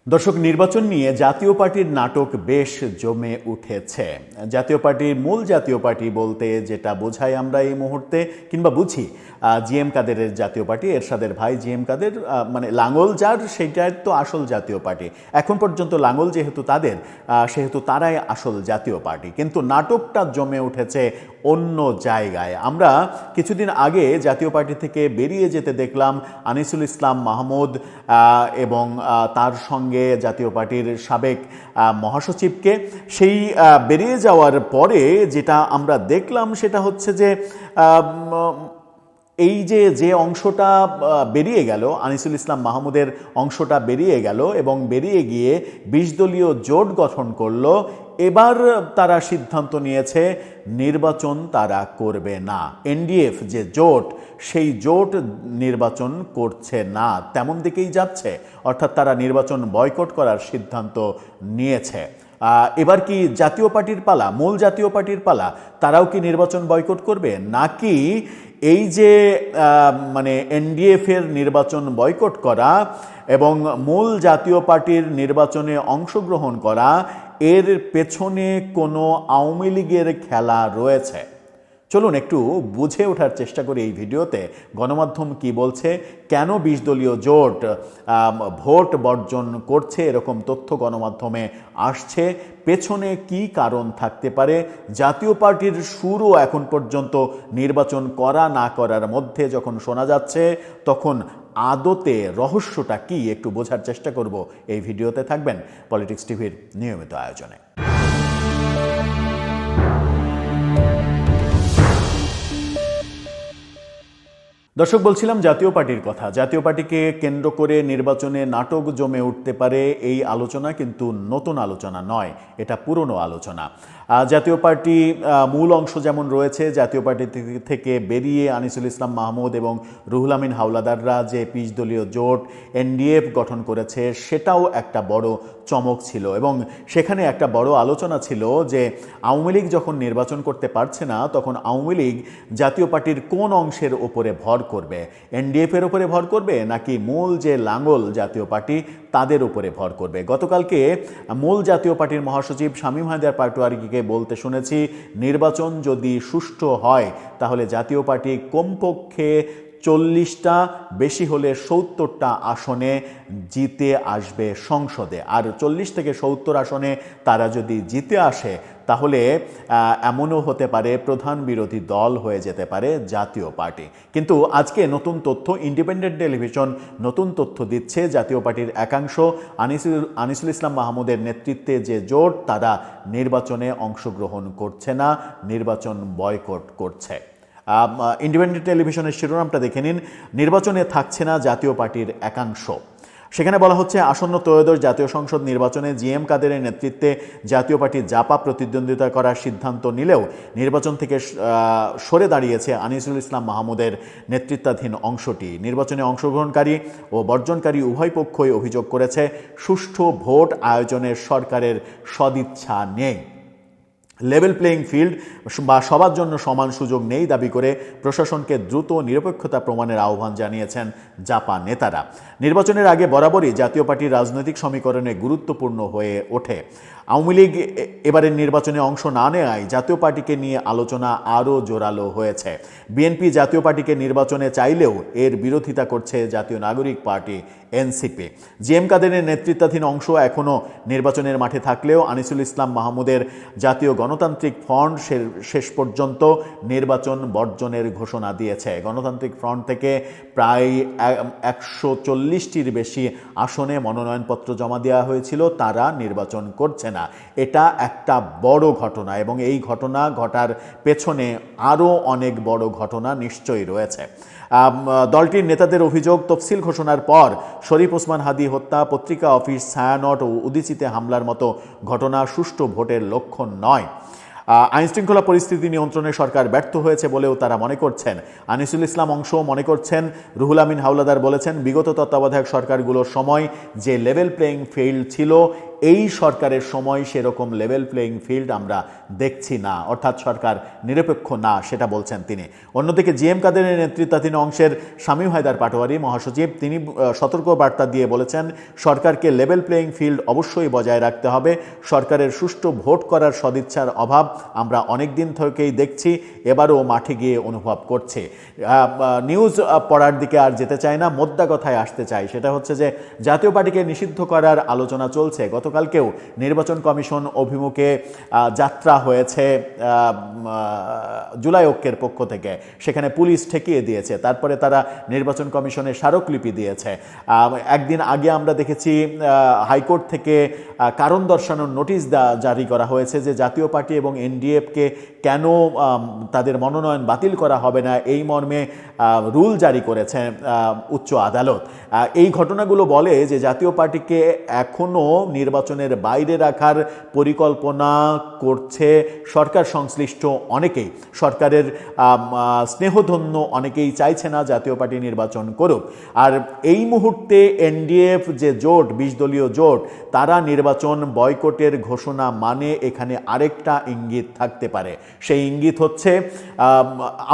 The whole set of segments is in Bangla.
দর্শক, নির্বাচন নিয়ে জাতীয় পার্টির নাটক বেশ জমে উঠেছে। মূল জাতীয় পার্টি বলতে যেটা বোঝাই আমরা এই মুহূর্তে কিংবা বুঝি জিএম কাদেরের জাতীয় পার্টি, এরশাদের ভাই জিএম কাদের, মানে লাঙ্গল যার সেইটাই তো আসল জাতীয় পার্টি। এখন পর্যন্ত লাঙ্গল যেহেতু তাদের, সেহেতু তারাই আসল জাতীয় পার্টি। কিন্তু নাটকটা জমে উঠেছে অন্য জায়গায়। আমরা কিছুদিন আগে জাতীয় পার্টি থেকে বেরিয়ে যেতে দেখলাম আনিসুল ইসলাম মাহমুদ এবং তার সঙ্গে জাতীয় পার্টির সাবেক মহাসচিবকে। সেই বেরিয়ে যাওয়ার পরে যেটা আমরা দেখলাম সেটা হচ্ছে যে এই যে অংশটা বেরিয়ে গেল, আনিসুল ইসলাম মাহমুদের অংশটা বেরিয়ে গেল এবং বেরিয়ে গিয়ে ২০ দলীয় জোট গঠন করলো। এবার তারা সিদ্ধান্ত নিয়েছে নির্বাচন তারা করবে না। এনডিএফ যে জোট, সেই জোট নির্বাচন করছে না, তেমন দিকেই যাচ্ছে। অর্থাৎ তারা নির্বাচন বয়কট করার সিদ্ধান্ত নিয়েছে। এবার কি জাতীয় পার্টির পালা, মূল জাতীয় পার্টির পালা? তারাও কি নির্বাচন বয়কট করবে, নাকি এই যে মানে এনডিএফের নির্বাচন বয়কট করা এবং মূল জাতীয় পার্টির নির্বাচনে অংশগ্রহণ করা, এর পেছনে কোনো আওয়ামী লীগের খেলা রয়েছে? চলুন একটু বুঝে ওঠার চেষ্টা করি এই ভিডিওতে গণমাধ্যম কি বলছে, কেন ২০ দলীয় জোট ভোট বর্জন করছে, এরকম তথ্য গণমাধ্যমে আসছে। পেছনে কি কারণ থাকতে পারে? জাতীয় পার্টির সুরও এখন পর্যন্ত নির্বাচন করা না করার মধ্যে যখন শোনা যাচ্ছে, তখন আদতে রহস্যটা কি একটু বোঝার চেষ্টা করব। এই ভিডিওতে থাকবেন পলিটিক্স টিভির নিয়মিত আয়োজনে। দর্শক, বলছিলাম জাতীয় পার্টির কথা। জাতীয় পার্টিকে কেন্দ্র করে নির্বাচনে নাটক জমে উঠতে পারে, এই আলোচনা কিন্তু নতুন আলোচনা নয়, এটা পুরনো আলোচনা। জাতীয় পার্টি মূল অংশ যেমন রয়েছে, জাতীয় পার্টি থেকে বেরিয়ে আনিসুল ইসলাম মাহমুদ এবং রুহুল আমিন হাওলাদাররা যে ২০ দলীয় জোট এনডিএফ গঠন করেছে, সেটাও একটা বড় চমক ছিল। এবং সেখানে একটা বড় আলোচনা ছিল যে আওয়ামী লীগ যখন নির্বাচন করতে পারছে না, তখন আওয়ামী লীগ জাতীয় পার্টির কোন অংশের ওপরে ভর করবে? এনডিএফের ওপরে ভর করবে, নাকি মূল যে লাঙ্গল জাতীয় পার্টি তাদের উপরে ভর করবে? গতকালকে মূল জাতীয় পার্টির মহাসচিব শামীম হায়দার পাটোয়ারীকে বলতে শুনেছি, নির্বাচন যদি সুষ্ঠু হয় তাহলে জাতীয় পার্টি কমপক্ষে ৪০টা, বেশি হলে ৭০টা আসনে জিতে আসবে সংসদে। আর ৪০ থেকে ৭০ আসনে তারা যদি জিতে আসে, তাহলে এমনও হতে পারে প্রধান বিরোধী দল হয়ে যেতে পারে জাতীয় পার্টি। কিন্তু আজকে নতুন তথ্য, ইন্ডিপেন্ডেন্ট টেলিভিশন নতুন তথ্য দিচ্ছে, জাতীয় পার্টির একাংশ আনিসুল ইসলাম মাহমুদের নেতৃত্বে যে জোট, তারা নির্বাচনে অংশগ্রহণ করছে না, নির্বাচন বয়কট করছে। ইন্ডিপেন্ডেন্ট টেলিভিশনের শিরোনামটা দেখে নিন, নির্বাচনে থাকছে না জাতীয় পার্টির একাংশ। সেখানে বলা হচ্ছে, আসন্ন ত্রয়োদশ জাতীয় সংসদ নির্বাচনে জিএম কাদেরের নেতৃত্বে জাতীয় পার্টি জাপা প্রতিদ্বন্দ্বিতা করার সিদ্ধান্ত নিলেও নির্বাচন থেকে সরে দাঁড়িয়েছে আনিসুল ইসলাম মাহমুদের নেতৃত্বাধীন অংশটি। নির্বাচনে অংশগ্রহণকারী ও বর্জনকারী উভয় পক্ষই অভিযোগ করেছে, সুষ্ঠু ভোট আয়োজনের সরকারের সদিচ্ছা নেই। লেভেল প্লেয়িং ফিল্ড বা সবার জন্য সমান সুযোগ নেই দাবি করে প্রশাসনকে দ্রুত নিরপেক্ষতা প্রমাণের আহ্বান জানিয়েছেন জাপা নেতারা। নির্বাচনের আগে বরাবরই জাতীয় পার্টির রাজনৈতিক সমীকরণে গুরুত্বপূর্ণ হয়ে ওঠে। আওয়ামী লীগ এবারের নির্বাচনে অংশ না নেওয়ায় জাতীয় পার্টিকে নিয়ে আলোচনা আরও জোরালো হয়েছে। বিএনপি জাতীয় পার্টিকে নির্বাচনে চাইলেও এর বিরোধিতা করছে জাতীয় নাগরিক পার্টি এনসিপি। জিএম কাদেরের নেতৃত্বাধীন অংশ এখনও নির্বাচনের মাঠে থাকলেও আনিসুল ইসলাম মাহমুদের জাতীয় গণতান্ত্রিক ফ্রন্ট শেষ পর্যন্ত নির্বাচন বর্জনের ঘোষণা দিয়েছে। গণতান্ত্রিক ফ্রন্ট থেকে প্রায় ১৪০টির বেশি আসনে মনোনয়নপত্র জমা দেওয়া হয়েছিল, তারা নির্বাচন করছে না। এটা একটা বড় ঘটনা এবং এই ঘটনা ঘটার পেছনে আরও অনেক বড় ঘটনা নিশ্চয়ই রয়েছে। দলটির নেতাদের অভিযোগ, তফসিল ঘোষণার পর শরীফ ওসমান হাদি হত্যা, পত্রিকা অফিস, ছায়ানট ও উদীচিতে হামলার মতো ঘটনা সুষ্ঠু ভোটের লক্ষণ নয়। আইনশৃঙ্খলা পরিস্থিতি নিয়ন্ত্রণে সরকার ব্যর্থ হয়েছে বলেও তারা মনে করছেন। আনিসুল ইসলাম অংশ মনে করছেন, রুহুল আমিন হাওলাদার বলেছেন, বিগত তত্ত্বাবধায়ক সরকারগুলোর সময় যে লেভেল প্লেয়িং ফিল্ড ছিল, এই সরকারের সময় সেরকম লেভেল প্লেয়িং ফিল্ড আমরা দেখছি না, অর্থাৎ সরকার নিরপেক্ষ না, সেটা বলছেন তিনি। অন্যদিকে জিএম কাদেরের নেতৃত্বাধীন অংশের শামীম হায়দার পাটোয়ারি মহাসচিব, তিনি সতর্ক বার্তা দিয়ে বলেছেন সরকারকে লেভেল প্লেয়িং ফিল্ড অবশ্যই বজায় রাখতে হবে। সরকারের সুষ্ঠু ভোট করার সদিচ্ছার অভাব আমরা অনেক দিন থেকেই দেখছি, এবারও মাঠে গিয়ে অনুভব করছে। নিউজ পড়ার দিকে আর যেতে চায় না, মোদ্দা কথায় আসতে চাই, সেটা হচ্ছে যে জাতীয় পার্টিকে নিষিদ্ধ করার আলোচনা চলছে। গতকালকেও নির্বাচন কমিশন অভিমুখে যাত্রা হয়েছে জুলাই ঐক্যের পক্ষ থেকে, সেখানে পুলিশ ঠেকিয়ে দিয়েছে, তারপরে তারা নির্বাচন কমিশনে স্মারকলিপি দিয়েছে। একদিন আগে আমরা দেখেছি হাইকোর্ট থেকে কারণ দর্শানোর নোটিশ জারি করা হয়েছে যে জাতীয় পার্টি এবং এনডিএফকে কেন তাদের মনোনয়ন বাতিল করা হবে না, এই মর্মে রুল জারি করেছে উচ্চ আদালত। এই ঘটনাগুলো বলে যে জাতীয় পার্টিকে এখনও নির্বাচনের বাইরে রাখার পরিকল্পনা করছে সরকার সংশ্লিষ্ট অনেকেই। সরকারের স্নেহধন্য অনেকেই চাইছে না জাতীয় পার্টি নির্বাচন করুক। আর এই মুহূর্তে এনডিএফ যে জোট, 20 দলীয় জোট, তারা নির্বাচন বয়কটের ঘোষণা মানে এখানে আরেকটা ইঙ্গিত থাকতে পারে। সেই ইঙ্গিত হচ্ছে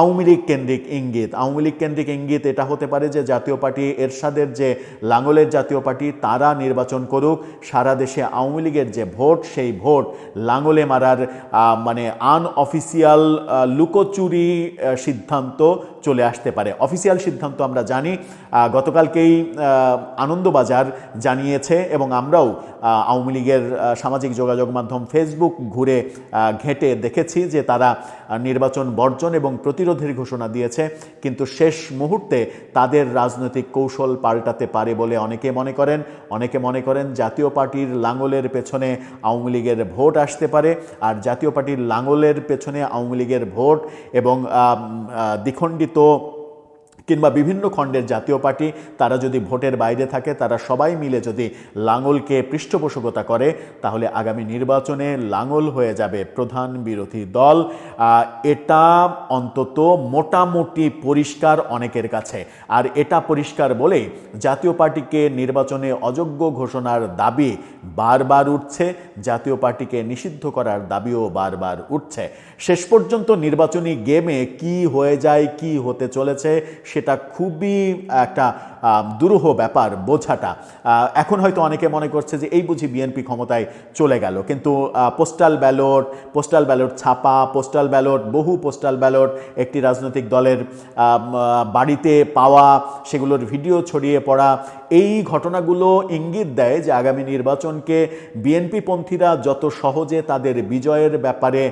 আওয়ামী লীগ কেন্দ্রিক ইঙ্গিত। আওয়ামী লীগ কেন্দ্রিক ইঙ্গিত এটা হতে পারে যে জাতীয় পার্টি, এরশাদের যে লাঙ্গলের জাতীয় পার্টি, তারা নির্বাচন করুক। সারা দেশে আওয়ামী লীগের যে ভোট, সেই ভোট লাঙ্গলে মারার মানে আনঅফিসিয়াল লুকোচুরি সিদ্ধান্ত চলে আসতে পারে। অফিসিয়াল সিদ্ধান্ত আমরা জানি, গতকালকেই আনন্দবাজার জানিয়েছে এবং আমরাও আওয়ামী লীগের সামাজিক যোগাযোগ মাধ্যম ফেসবুক ঘুরে ঘেঁটে দেখেছি যে তারা নির্বাচন বর্জন এবং প্রতিরোধের ঘোষণা দিয়েছে। কিন্তু শেষ মুহূর্তে তাদের রাজনৈতিক কৌশল পাল্টাতে পারে বলে অনেকে মনে করেন জাতীয় পার্টির লাঙ্গলের পেছনে আওয়ামী লীগের ভোট আসতে পারে। আর জাতীয় পার্টির লাঙ্গলের পেছনে আওয়ামী লীগের ভোট এবং দ্বিখণ্ডিত কিংবা বিভিন্ন খণ্ডের জাতীয় পার্টি, তারা যদি ভোটের বাইরে থাকে, তারা সবাই মিলে যদি লাঙ্গলকে পৃষ্ঠপোষকতা করে, তাহলে আগামী নির্বাচনে লাঙ্গল হয়ে যাবে প্রধান বিরোধী দল। এটা অন্তত মোটামুটি পরিষ্কার অনেকের কাছে। আর এটা পরিষ্কার বলেই জাতীয় পার্টিকে নির্বাচনে অযোগ্য ঘোষণার দাবি বারবার উঠছে, জাতীয় পার্টিকে নিষিদ্ধ করার দাবিও বারবার উঠছে। শেষ পর্যন্ত নির্বাচনী গেমে কি হয়ে যায়, কি হতে চলেছে, সেটা খুবই একটা দুরূহ ব্যাপার বোঝাটা। এখন হয়তো অনেকে মনে করছে যে এই বুঝি বিএনপি ক্ষমতায় চলে গেল, কিন্তু পোস্টাল ব্যালট ছাপা, পোস্টাল ব্যালট, বহু পোস্টাল ব্যালট একটি রাজনৈতিক দলের বাড়িতে পাওয়া, সেগুলোর ভিডিও ছড়িয়ে পড়া, এই ঘটনাগুলো ইঙ্গিত দেয় যে আগামী নির্বাচনকে বিএনপি পন্থীরা যত সহজে তাদের বিজয়ের ব্যাপারে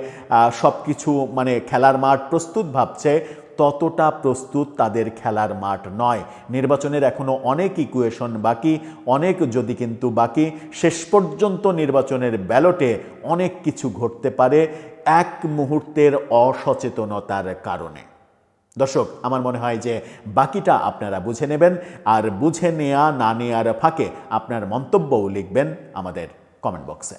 সব কিছু মানে খেলার মাঠ প্রস্তুত ভাবছে, ততটা প্রস্তুত তাদের খেলার মাঠ নয়। নির্বাচনের এখনো অনেক ইকুয়েশন বাকি, অনেক যদি কিন্তু বাকি। শেষ পর্যন্ত নির্বাচনের ব্যালটে অনেক কিছু ঘটতে পারে এক মুহূর্তের অসচেতনতার কারণে। দর্শক, আমার মনে হয় যে বাকিটা আপনারা বুঝে নেবেন, আর বুঝে নেয়া না নেয়ার ফাঁকে আপনার মন্তব্যও লিখবেন আমাদের কমেন্ট বক্সে।